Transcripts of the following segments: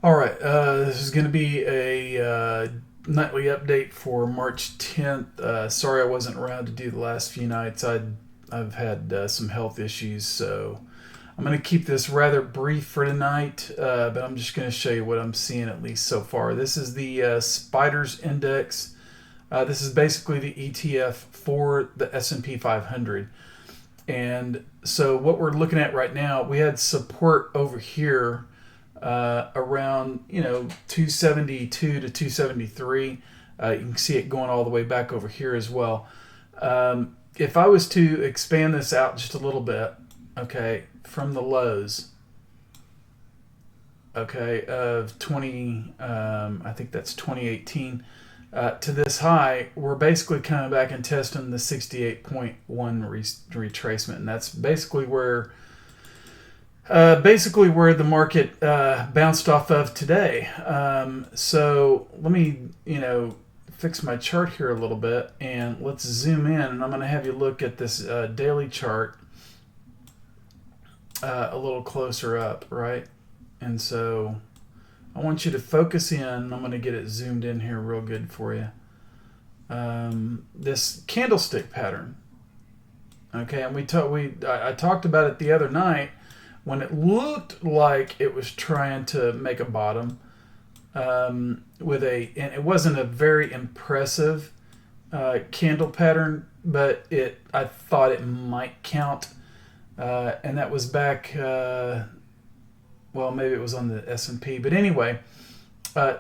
All right, this is going to be a nightly update for March 10th. Sorry I wasn't around to do the last few nights. I've had some health issues, so I'm going to keep this rather brief for tonight, but I'm just going to show you what I'm seeing at least so far. This is the Spiders Index. This is basically the ETF for the S&P 500. And so what we're looking at right now, we had support over here around 272 to 273. You can see it going all the way back over here as well. If I was to expand this out just a little bit, okay, from the lows, okay, of 20, I think that's 2018, to this high, we're basically coming back and testing the 68.1 retracement, and that's basically where the market bounced off of today. So let me, fix my chart here a little bit, and let's zoom in, and I'm going to have you look at this daily chart a little closer up, right? And so I want you to focus in. I'm going to get it zoomed in here real good for you. This candlestick pattern, okay, and I talked about it the other night when it looked like it was trying to make a bottom, and it wasn't a very impressive candle pattern, but I thought it might count, and that was back. Well, maybe it was on the S&P, but anyway,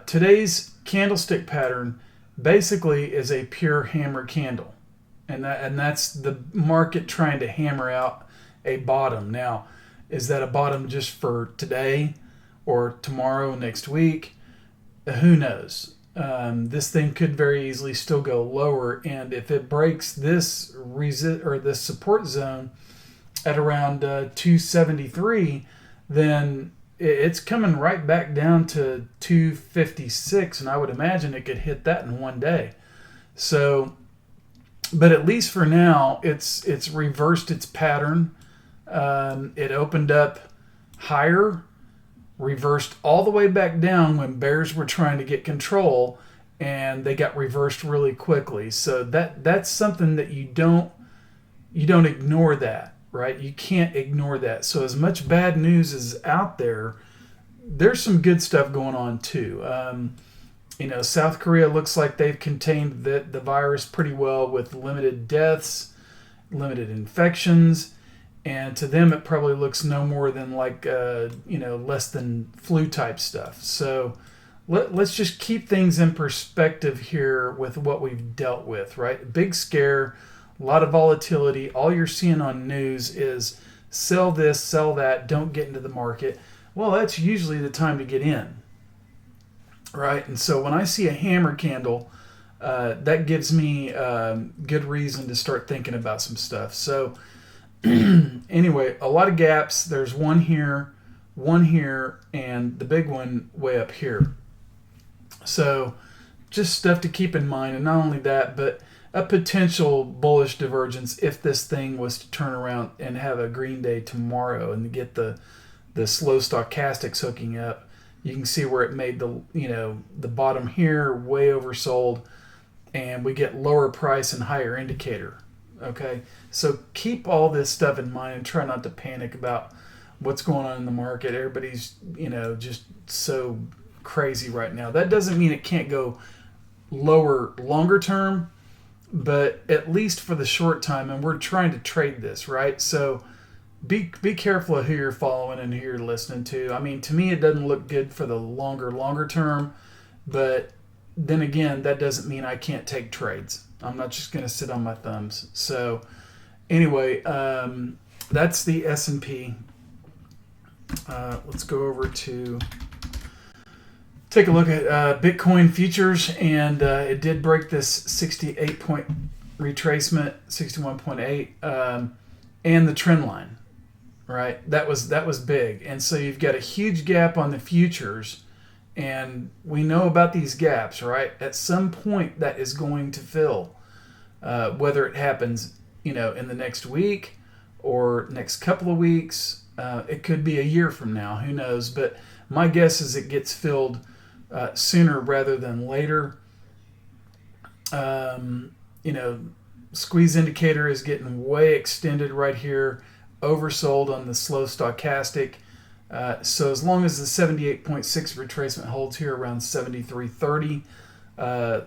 today's candlestick pattern basically is a pure hammer candle, and that's the market trying to hammer out a bottom. Now, is that a bottom just for today or tomorrow, next week? Who knows? This thing could very easily still go lower, and if it breaks this this support zone at around 273, then it's coming right back down to 256, and I would imagine it could hit that in one day. So, but at least for now, it's reversed its pattern. It opened up higher, reversed all the way back down when bears were trying to get control, and they got reversed really quickly. So that's something that you don't ignore that, right? You can't ignore that. So as much bad news is out there, there's some good stuff going on too. South Korea looks like they've contained the virus pretty well with limited deaths, limited infections. And to them, it probably looks no more than like, less than flu type stuff. So let's just keep things in perspective here with what we've dealt with, right? Big scare, a lot of volatility. All you're seeing on news is sell this, sell that, don't get into the market. Well, that's usually the time to get in, right? And so when I see a hammer candle, that gives me good reason to start thinking about some stuff. So anyway, a lot of gaps. There's one here, and the big one way up here. So just stuff to keep in mind. And not only that, but a potential bullish divergence if this thing was to turn around and have a green day tomorrow and get the slow stochastics hooking up. You can see where it made the bottom here way oversold, and we get lower price and higher indicator. Okay, so keep all this stuff in mind and try not to panic about what's going on in the market. Everybody's, just so crazy right now. That doesn't mean it can't go lower longer term, but at least for the short time, and we're trying to trade this, right? So be careful of who you're following and who you're listening to. I mean, to me, it doesn't look good for the longer term, but then again, that doesn't mean I can't take trades. I'm not just going to sit on my thumbs. So anyway, that's the S&P. Let's go over to take a look at Bitcoin futures, and it did break this 68 point retracement, 61.8, and the trend line, right? That was big. And so you've got a huge gap on the futures, and we know about these gaps, right? At some point that is going to fill, whether it happens, in the next week or next couple of weeks. It could be a year from now, who knows? But my guess is it gets filled sooner rather than later. Squeeze indicator is getting way extended right here, oversold on the slow stochastic. So as long as the 78.6 retracement holds here around 73.30,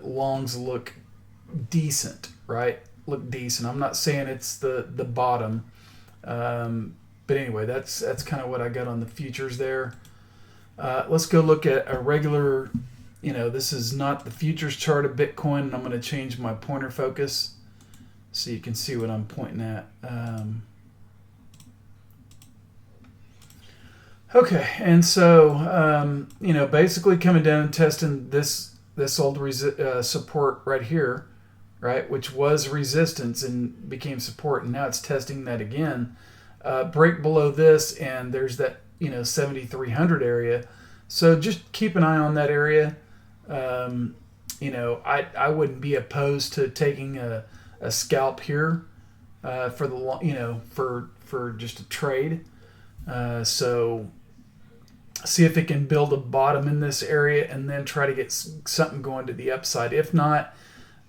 longs look decent, right? Look decent. I'm not saying it's the bottom, but anyway, that's kind of what I got on the futures there. Let's go look at a regular. This is not the futures chart of Bitcoin, and I'm going to change my pointer focus so you can see what I'm pointing at. Okay, and so basically coming down and testing this old support right here, right, which was resistance and became support, and now it's testing that again. Break below this, and there's that 7,300 area. So just keep an eye on that area. I wouldn't be opposed to taking a scalp here for the for just a trade. So see if it can build a bottom in this area and then try to get something going to the upside. If not,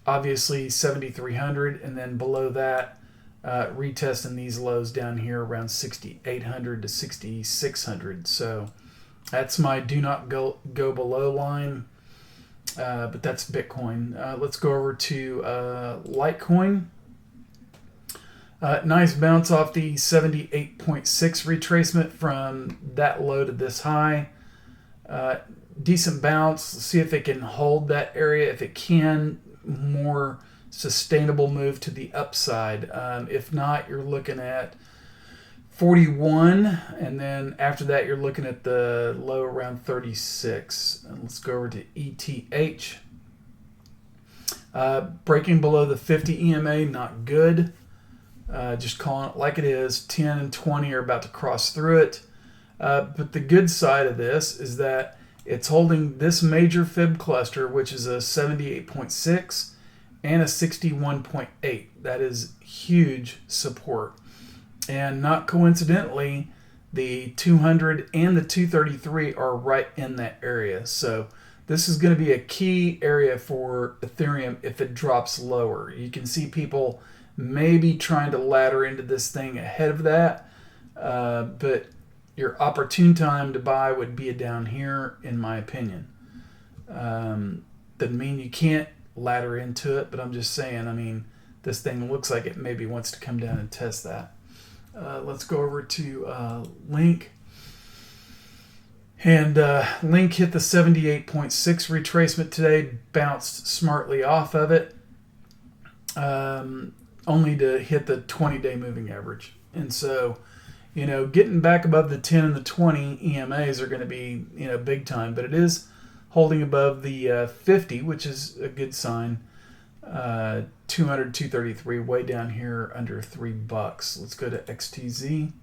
obviously 7,300, and then below that, retesting these lows down here around 6,800 to 6,600. So that's my do not go below line. But that's Bitcoin. Let's go over to Litecoin. Nice bounce off the 78.6 retracement from that low to this high. Decent bounce. Let's see if it can hold that area. If it can, more sustainable move to the upside. If not, you're looking at 41, and then after that you're looking at the low around 36. And let's go over to ETH. Breaking below the 50 EMA, not good. Just calling it like it is. 10 and 20 are about to cross through it. But the good side of this is that it's holding this major fib cluster, which is a 78.6 and a 61.8. That is huge support. And not coincidentally, the 200 and the 233 are right in that area. So this is going to be a key area for Ethereum if it drops lower. You can see people maybe trying to ladder into this thing ahead of that. But your opportune time to buy would be down here, in my opinion. Doesn't mean you can't ladder into it, but I'm just saying, this thing looks like it maybe wants to come down and test that. Let's go over to Link. And Link hit the 78.6 retracement today, bounced smartly off of it, only to hit the 20-day moving average. And so, getting back above the 10 and the 20 EMAs are going to be, big time. But it is holding above the 50, which is a good sign. 200, 233, way down here under $3. Let's go to XTZ.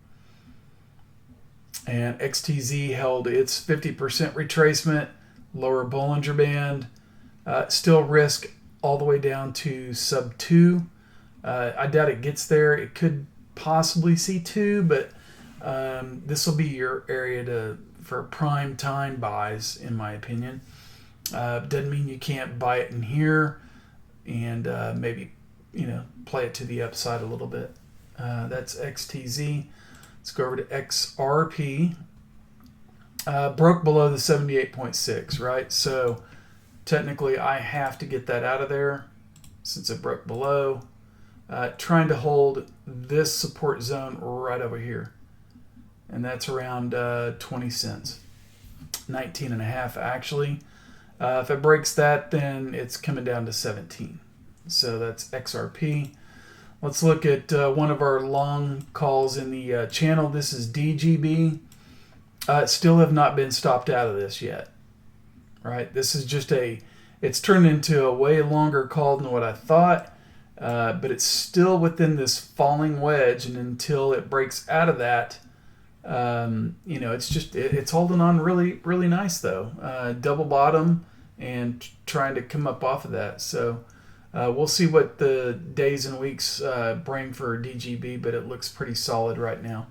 And XTZ held its 50% retracement, lower Bollinger Band, still risk all the way down to sub 2. I doubt it gets there. It could possibly see 2, but this will be your area for prime time buys, in my opinion. Doesn't mean you can't buy it in here and maybe play it to the upside a little bit. That's XTZ. Let's go over to XRP. Broke below the 78.6, right? So technically I have to get that out of there since it broke below. Trying to hold this support zone right over here. And that's around 20 cents. 19.5 actually. If it breaks that, then it's coming down to 17. So that's XRP. Let's look at one of our long calls in the channel. This is DGB. Still have not been stopped out of this yet. Right? This is just it's turned into a way longer call than what I thought. But it's still within this falling wedge. And until it breaks out of that, it's holding on really, really nice though. Double bottom and trying to come up off of that. So we'll see what the days and weeks bring for DGB, but it looks pretty solid right now.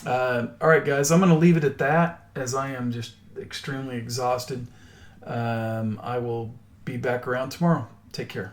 All right, guys, I'm going to leave it at that as I am just extremely exhausted. I will be back around tomorrow. Take care.